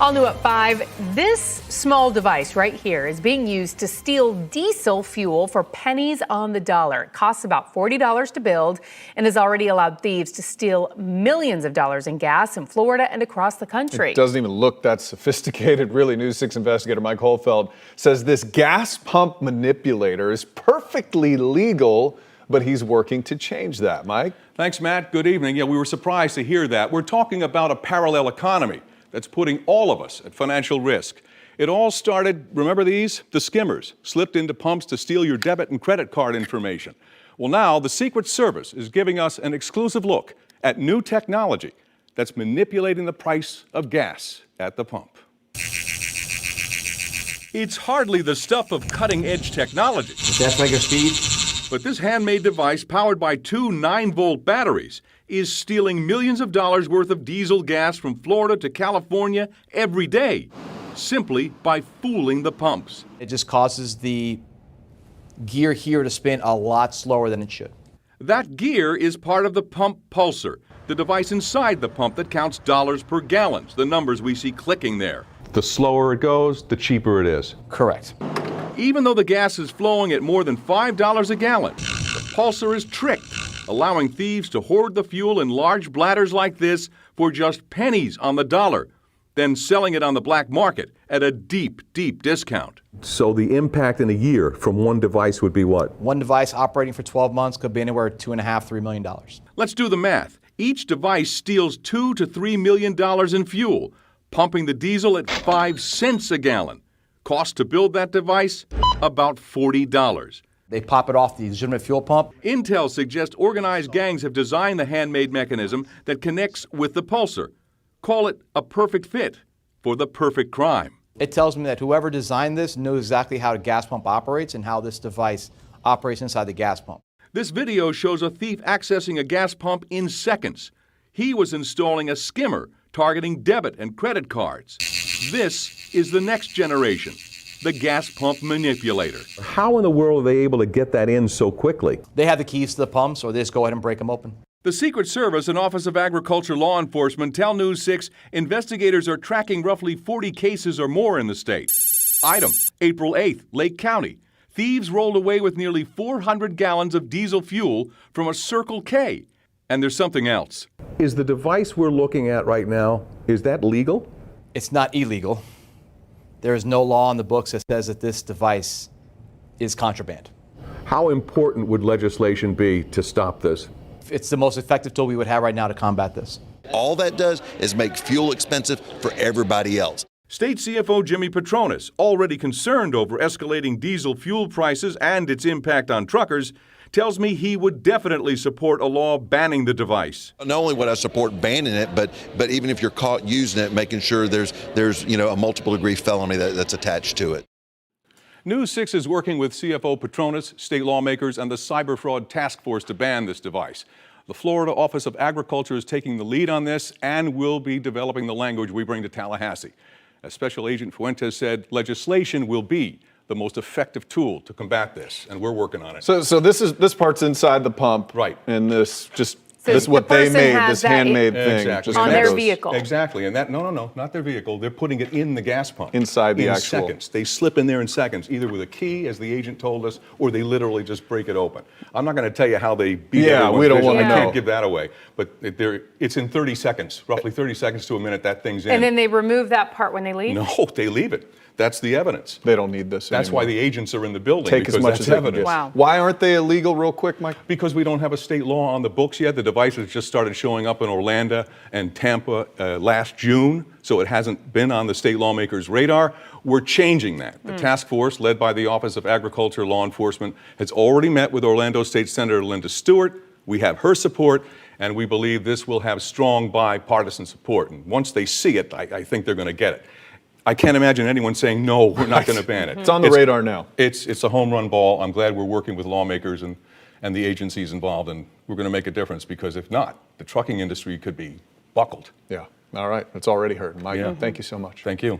All new at 5, this small device right here is being used to steal diesel fuel for pennies on the dollar. It costs about $40 to build and has already allowed thieves to steal millions of dollars in gas in Florida and across the country. It doesn't even look that sophisticated, really. News 6 investigator Mike Holfeld says this gas pump manipulator is perfectly legal, but he's working to change that. Mike? Thanks, Matt. Good evening. Yeah, we were surprised to hear that. We're talking about a parallel economy that's putting all of us at financial risk. It all started, remember these? The skimmers slipped into pumps to steal your debit and credit card information. Well, now the Secret Service is giving us an exclusive look at new technology that's manipulating the price of gas at the pump. It's hardly the stuff of cutting-edge technology. That's like a speed. But this handmade device, powered by two 9-volt batteries, is stealing millions of dollars worth of diesel gas from Florida to California every day, simply by fooling the pumps. It just causes the gear here to spin a lot slower than it should. That gear is part of the pump pulser, the device inside the pump that counts dollars per gallon, the numbers we see clicking there. The slower it goes, the cheaper it is. Correct. Even though the gas is flowing at more than $5 a gallon, the pulser is tricked, allowing thieves to hoard the fuel in large bladders like this for just pennies on the dollar, then selling it on the black market at a deep, deep discount. So the impact in a year from one device would be what? One device operating for 12 months could be anywhere $2.5 to $3 million. Let's do the math. Each device steals $2 to $3 million in fuel, pumping the diesel at 5 cents a gallon. Cost to build that device? About $40. They pop it off the legitimate fuel pump. Intel suggests organized gangs have designed the handmade mechanism that connects with the pulser. Call it a perfect fit for the perfect crime. It tells me that whoever designed this knows exactly how a gas pump operates and how this device operates inside the gas pump. This video shows a thief accessing a gas pump in seconds. He was installing a skimmer targeting debit and credit cards. This is the next generation, the gas pump manipulator. How in the world are they able to get that in so quickly? They have the keys to the pumps, or they just go ahead and break them open. The Secret Service and Office of Agriculture Law Enforcement tell News 6 investigators are tracking roughly 40 cases or more in the state. Item, April 8th, Lake County. Thieves rolled away with nearly 400 gallons of diesel fuel from a Circle K. And there's something else. Is the device we're looking at right now, is that legal? It's not illegal. There is no law in the books that says that this device is contraband. How important would legislation be to stop this? It's the most effective tool we would have right now to combat this. All that does is make fuel expensive for everybody else. State CFO Jimmy Petronis, already concerned over escalating diesel fuel prices and its impact on truckers, tells me he would definitely support a law banning the device. Not only would I support banning it, but even if you're caught using it, making sure there's a multiple degree felony that's attached to it. News 6 is working with CFO Petronis, state lawmakers, and the Cyber Fraud Task Force to ban this device. The Florida Office of Agriculture is taking the lead on this and will be developing the language we bring to Tallahassee. As Special Agent Fuentes said, legislation will be the most effective tool to combat this, and we're working on it. So this part's inside the pump. Right. And this So this is what the they person made, has this that handmade thing. Exactly. just on kinda their goes vehicle. Exactly, and that, no, not their vehicle. They're putting it in the gas pump. Inside the in actual- seconds. They slip in there in seconds, either with a key, as the agent told us, or they literally just break it open. I'm not going to tell you how they beat Yeah, everyone's we don't vision. wanna I know. can't give that away. But it's in 30 seconds, roughly 30 seconds to a minute, that thing's in. And then they remove that part when they leave? No, they leave it. That's the evidence. They don't need this That's anymore. why the agents are in the building. Take as because much that's as they can evidence. get. Wow. Why aren't they illegal, real quick, Mike? Because we don't have a state law on the books yet. The device has just started showing up in Orlando and Tampa last June, so it hasn't been on the state lawmakers' radar. We're changing that. The task force, led by the Office of Agriculture Law Enforcement, has already met with Orlando State Senator Linda Stewart. We have her support, and we believe this will have strong bipartisan support. And once they see it, I think they're going to get it. I can't imagine anyone saying, no, we're not going to ban it. It's on the radar now. It's a home run ball. I'm glad we're working with lawmakers and the agencies involved, and we're going to make a difference, because if not, the trucking industry could be buckled. Yeah. All right. It's already heard. Mike, Yeah. thank you so much. Thank you.